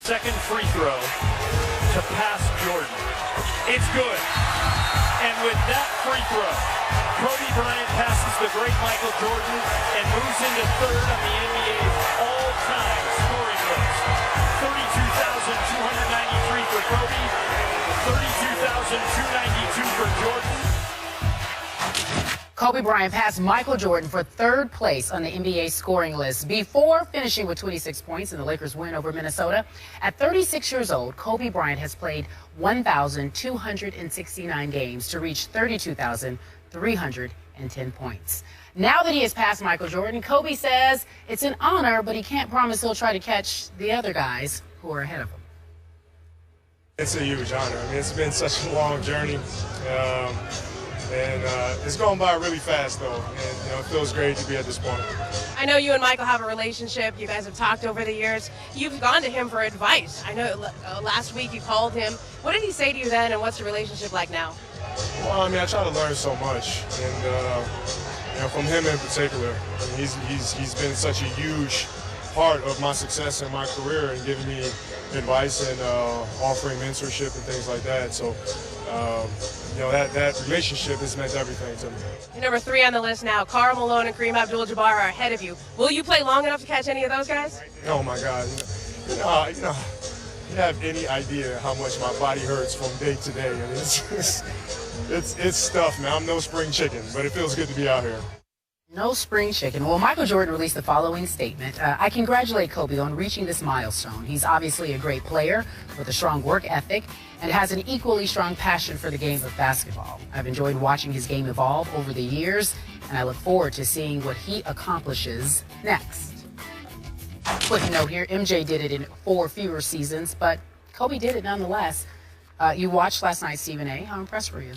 Second free throw to pass Jordan. It's good. And with that free throw, Kobe Bryant passes the great Michael Jordan and moves into third on the NBA's all-time scoring list. 32,293 for Kobe, 32,292 for Jordan. Kobe Bryant passed Michael Jordan for third place on the NBA scoring list before finishing with 26 points in the Lakers' win over Minnesota. At 36 years old, Kobe Bryant has played 1,269 games to reach 32,310 points. Now that he has passed Michael Jordan, Kobe says it's an honor, but he can't promise he'll try to catch the other guys who are ahead of him. It's a huge honor. I mean, it's been such a long journey. And it's going by really fast, though, and it feels great to be at this point. I know you and Michael have a relationship. You guys have talked over the years. You've gone to him for advice. I know last week you called him. What did he say to you then, and what's your relationship like now? Well, I mean, I try to learn so much, and from him in particular. I mean, he's been such a huge part of my success in my career and giving me advice and offering mentorship and things like that. So, that relationship has meant everything to me. You're number 3 on the list now. Karl Malone and Kareem Abdul-Jabbar are ahead of you. Will you play long enough to catch any of those guys? Oh my God! You have any idea how much my body hurts from day to day? I mean, it's stuff, man. I'm no spring chicken, but it feels good to be out here. No spring chicken. Well, Michael Jordan released the following statement. I congratulate Kobe on reaching this milestone. He's obviously a great player with a strong work ethic and has an equally strong passion for the game of basketball. I've enjoyed watching his game evolve over the years, and I look forward to seeing what he accomplishes next. Quick note here, MJ did it in 4 fewer seasons, but Kobe did it nonetheless. You watched last night, Stephen A. How impressed were you?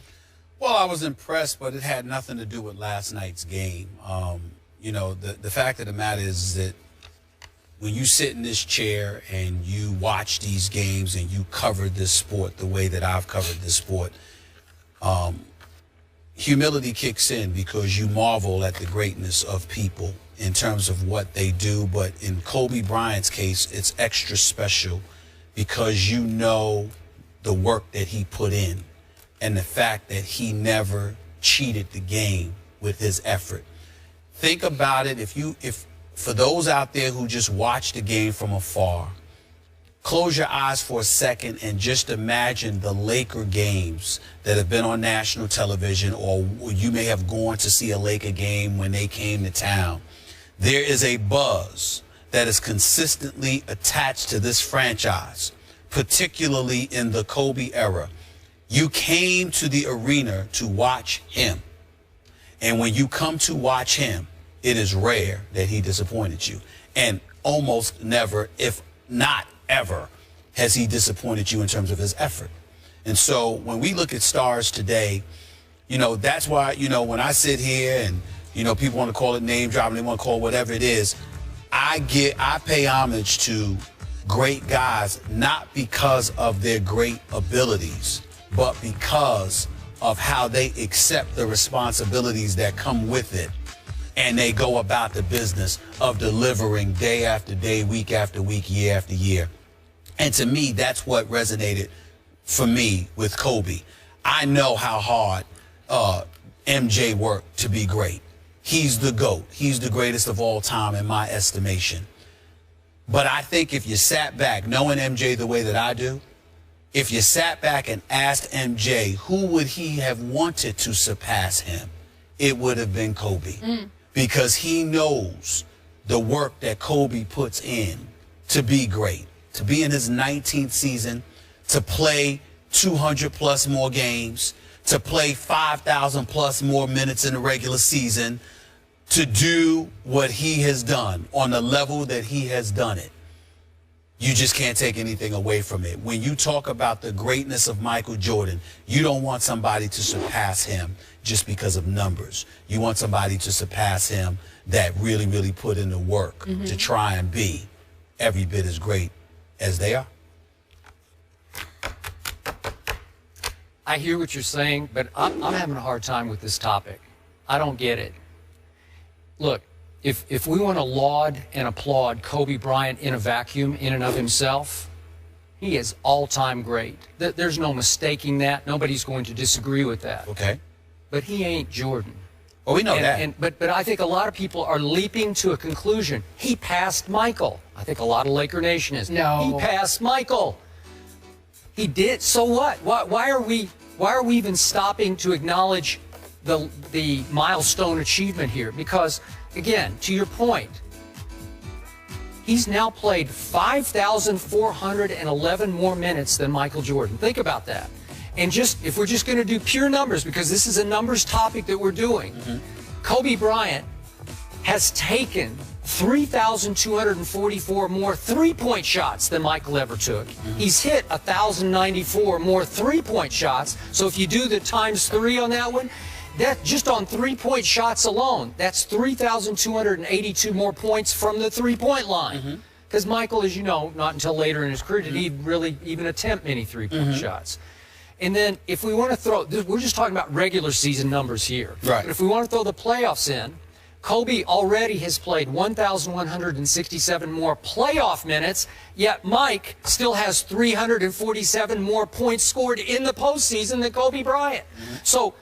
Well, I was impressed, but it had nothing to do with last night's game. The fact of the matter is that when you sit in this chair and you watch these games and you cover this sport the way that I've covered this sport, humility kicks in because you marvel at the greatness of people in terms of what they do. But in Kobe Bryant's case, it's extra special because you know the work that he put in and the fact that he never cheated the game with his effort. Think about it. If for those out there who just watch the game from afar, close your eyes for a second and just imagine the Laker games that have been on national television, or you may have gone to see a Laker game when they came to town. There is a buzz that is consistently attached to this franchise, particularly in the Kobe era. You came to the arena to watch him. And when you come to watch him, it is rare that he disappointed you. And almost never, if not ever, has he disappointed you in terms of his effort. And so when we look at stars today, that's why, when I sit here and, people want to call it name dropping, they want to call it whatever it is, I pay homage to great guys, not because of their great abilities, but because of how they accept the responsibilities that come with it. And they go about the business of delivering day after day, week after week, year after year. And to me, that's what resonated for me with Kobe. I know how hard MJ worked to be great. He's the GOAT. He's the greatest of all time in my estimation. But I think if you sat back, knowing MJ the way that I do, if you sat back and asked MJ who would he have wanted to surpass him, it would have been Kobe. Because he knows the work that Kobe puts in to be great, to be in his 19th season, to play 200 plus more games, to play 5,000 plus more minutes in the regular season, to do what he has done on the level that he has done it. You just can't take anything away from it. When you talk about the greatness of Michael Jordan, you don't want somebody to surpass him just because of numbers. You want somebody to surpass him that really, really put in the work to try and be every bit as great as they are. I hear what you're saying, but I'm having a hard time with this topic. I don't get it. Look, if we want to laud and applaud Kobe Bryant in a vacuum, in and of himself, He is all-time great. There's no mistaking that. Nobody's going to disagree with that. Okay. But he ain't Jordan. Well, we know that. But I think a lot of people are leaping to a conclusion. He passed Michael. I think a lot of Laker Nation is. No. He passed Michael. He did. So what? Why are we even stopping to acknowledge the milestone achievement here? Because, again, to your point, he's now played 5,411 more minutes than Michael Jordan. Think about that. And if we're just going to do pure numbers, because this is a numbers topic that we're doing, Kobe Bryant has taken 3,244 more three-point shots than Michael ever took. He's hit 1,094 more three-point shots. So if you do the ×3 on that one, that just on three-point shots alone, that's 3,282 more points from the three-point line. Because Michael, as you know, not until later in his career did he really even attempt many three-point shots. And then if we want to throw, we're just talking about regular season numbers here. Right. But if we want to throw the playoffs in, Kobe already has played 1,167 more playoff minutes, yet Mike still has 347 more points scored in the postseason than Kobe Bryant. So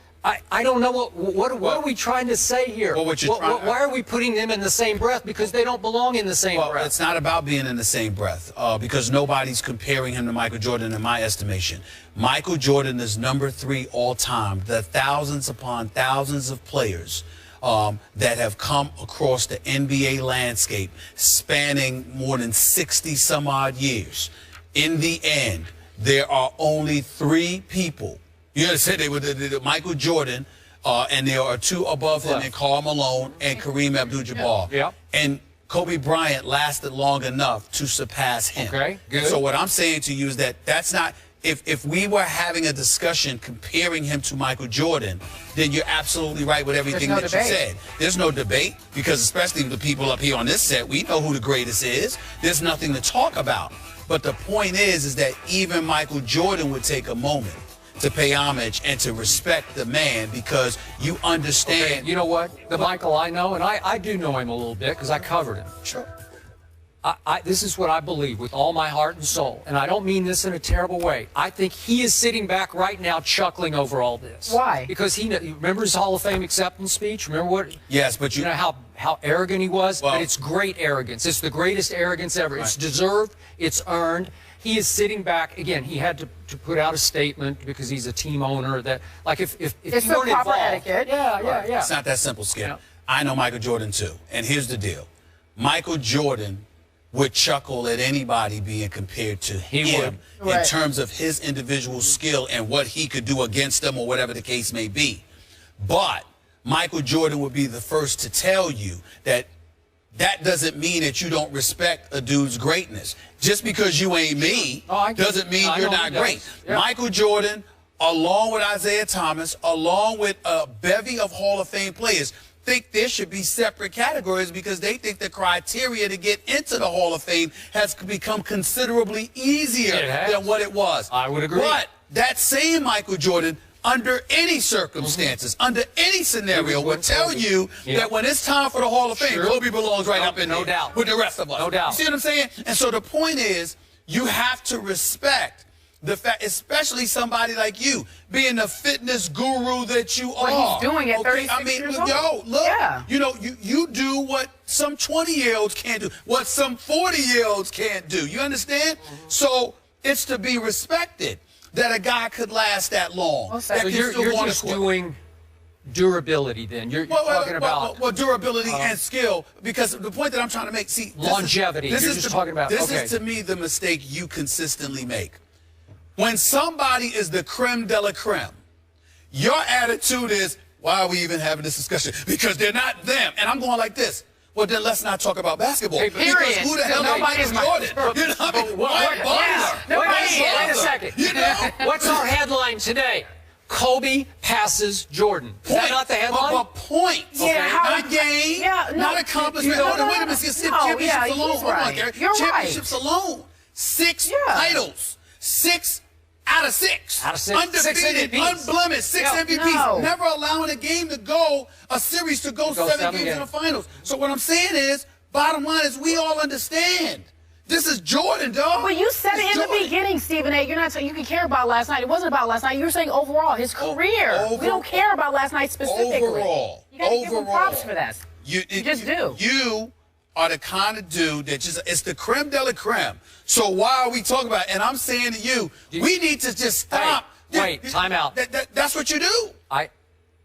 I don't know what are we trying to say here? Well, why are we putting them in the same breath? Because they don't belong in the same breath. It's not about being in the same breath because nobody's comparing him to Michael Jordan in my estimation. Michael Jordan is #3 all time. The thousands upon thousands of players that have come across the NBA landscape spanning more than 60 some odd years. In the end, there are only 3 people. You understand? They were Michael Jordan, and there are 2 above him, and Karl Malone and Kareem Abdul-Jabbar. Yeah. And Kobe Bryant lasted long enough to surpass him. Okay, good. So what I'm saying to you is that's not. If we were having a discussion comparing him to Michael Jordan, then you're absolutely right with everything that you said. There's no debate because especially the people up here on this set, we know who the greatest is. There's nothing to talk about. But the point is that even Michael Jordan would take a moment to pay homage and to respect the man because you understand. Okay, you know what? The Michael I know, and I do know him a little bit because I covered him. Sure. This is what I believe with all my heart and soul, and I don't mean this in a terrible way. I think he is sitting back right now chuckling over all this. Why? Because he remember his Hall of Fame acceptance speech? Remember what? Yes, but you know how arrogant he was? Well, but it's great arrogance. It's the greatest arrogance ever. Right. It's deserved. It's earned. He is sitting back. Again, he had to put out a statement because he's a team owner that, like, if it's you weren't proper involved, etiquette. Yeah. It's not that simple, Skip. Yeah. I know Michael Jordan too, and here's the deal: Michael Jordan would chuckle at anybody being compared to him in terms of his individual skill and what he could do against them or whatever the case may be. But Michael Jordan would be the first to tell you that that doesn't mean that you don't respect a dude's greatness. Just because you ain't me doesn't mean you're not great. Yeah. Michael Jordan, along with Isaiah Thomas, along with a bevy of Hall of Fame players, think there should be separate categories because they think the criteria to get into the Hall of Fame has become considerably easier than what it was. I would agree. But that same Michael Jordan, under any circumstances, under any scenario, would tell you that when it's time for the Hall of Fame, Kobe belongs right up in there with the rest of us. No doubt. You see what I'm saying? And so the point is, you have to respect the fact, especially somebody like you, being the fitness guru that you are. What he's doing at 36 years old. Yo, look, you know, you do what some 20-year-olds can't do, what some 40-year-olds can't do. You understand? So it's to be respected that a guy could last that long. Okay. So you're just doing durability then. You're talking about durability and skill, because the point that I'm trying to make, see, longevity. You're just talking about this is to me the mistake you consistently make. When somebody is the creme de la creme, your attitude is, why are we even having this discussion? Because they're not them. And I'm going like this. Well, then let's not talk about basketball. Hey, because who the hell is Jordan? You know what I mean? Wait a second. You know? What's our headline today? Kobe passes Jordan. Is that not the headline? But points. Not game. Not accomplishment. Wait a minute. Championships alone. Hold on, Gary. Championships alone. 6 titles. 6 out of 6. Undefeated, unblemished, 6 MVPs. Never allowing a game to go, a series to go 7 games in the finals. So what I'm saying is, bottom line is we all understand. This is Jordan, dog. Well, you said it in the beginning. Stephen A., you're not saying you can care about last night. It wasn't about last night. You're saying overall, his career. We don't care about last night specifically. Overall. You got to give him props for that. You just do. You are the kind of dude that it's the creme de la creme. So why are we talking about it? And I'm saying to you, we need to just stop. Wait, time out. That's what you do.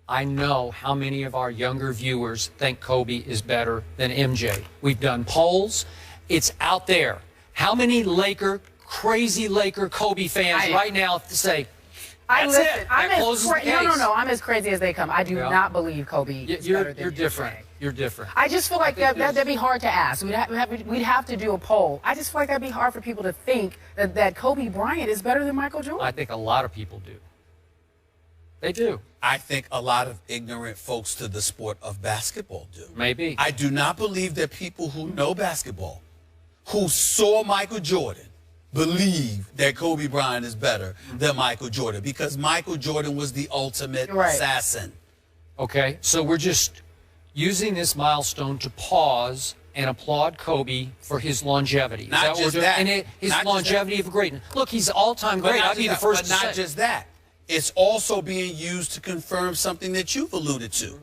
I know how many of our younger viewers think Kobe is better than MJ. We've done polls. It's out there. How many crazy Laker Kobe fans right now say, that's it. That closes the case. No, I'm as crazy as they come. I do not believe Kobe is better than You're different. You're different. I just feel like that'd be hard to ask. We'd have to do a poll. I just feel like that'd be hard for people to think that Kobe Bryant is better than Michael Jordan. I think a lot of people do. They do. I think a lot of ignorant folks to the sport of basketball do. Maybe. I do not believe that people who know basketball, who saw Michael Jordan, believe that Kobe Bryant is better than Michael Jordan, because Michael Jordan was the ultimate assassin. Okay, so we're just using this milestone to pause and applaud Kobe for his longevity. Not just that. And his longevity of greatness. Look, he's all-time great. I'd be the first to say. But not just that. It's also being used to confirm something that you've alluded to.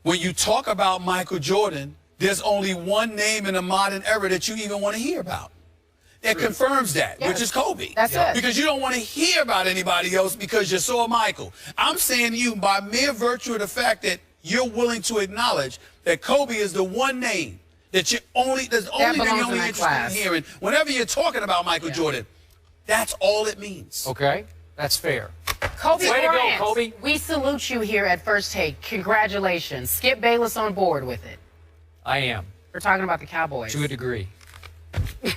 When you talk about Michael Jordan, there's only one name in the modern era that you even want to hear about. It confirms that, which is Kobe. That's it. Because you don't want to hear about anybody else because you saw Michael. I'm saying to you, by mere virtue of the fact that you're willing to acknowledge that Kobe is the one name that you're only interested in hearing whenever you're talking about Michael Jordan. That's all it means. Okay, that's fair. Kobe Way Bryant, to go, Kobe. we salute you here at First Take. Congratulations. Skip Bayless on board with it. I am. We're talking about the Cowboys. To a degree.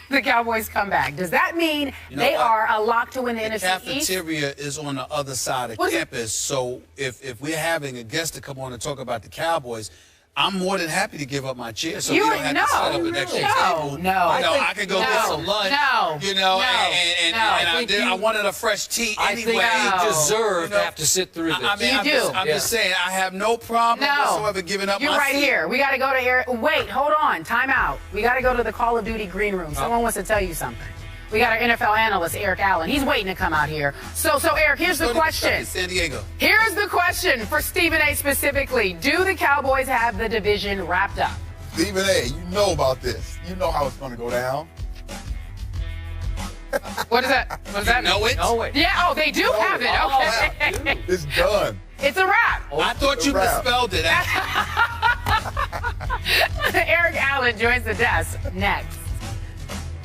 The Cowboys come back. Does that mean they are a lock to win the NFC East? The cafeteria is on the other side of campus, so if we're having a guest to come on and talk about the Cowboys, I'm more than happy to give up my chair so we don't have to set up an extra table. I could go get some lunch. I wanted a fresh tea anyway. I think you deserve to have to sit through this. I'm just saying, I have no problem whatsoever giving up my seat. You're right here. We got to go to Eric. Wait, hold on. Time out. We got to go to the Call of Duty green room. Someone wants to tell you something. We got our NFL analyst, Eric Allen. He's waiting to come out here. So Eric, here's the question. San Diego. Here's the question for Stephen A. specifically. Do the Cowboys have the division wrapped up? Stephen A., you know about this. You know how it's going to go down. What is that? What does that mean? Know it? Know it. Yeah, they do have it. Okay. It's done. It's a wrap. I thought you misspelled it. Eric Allen joins the desk next.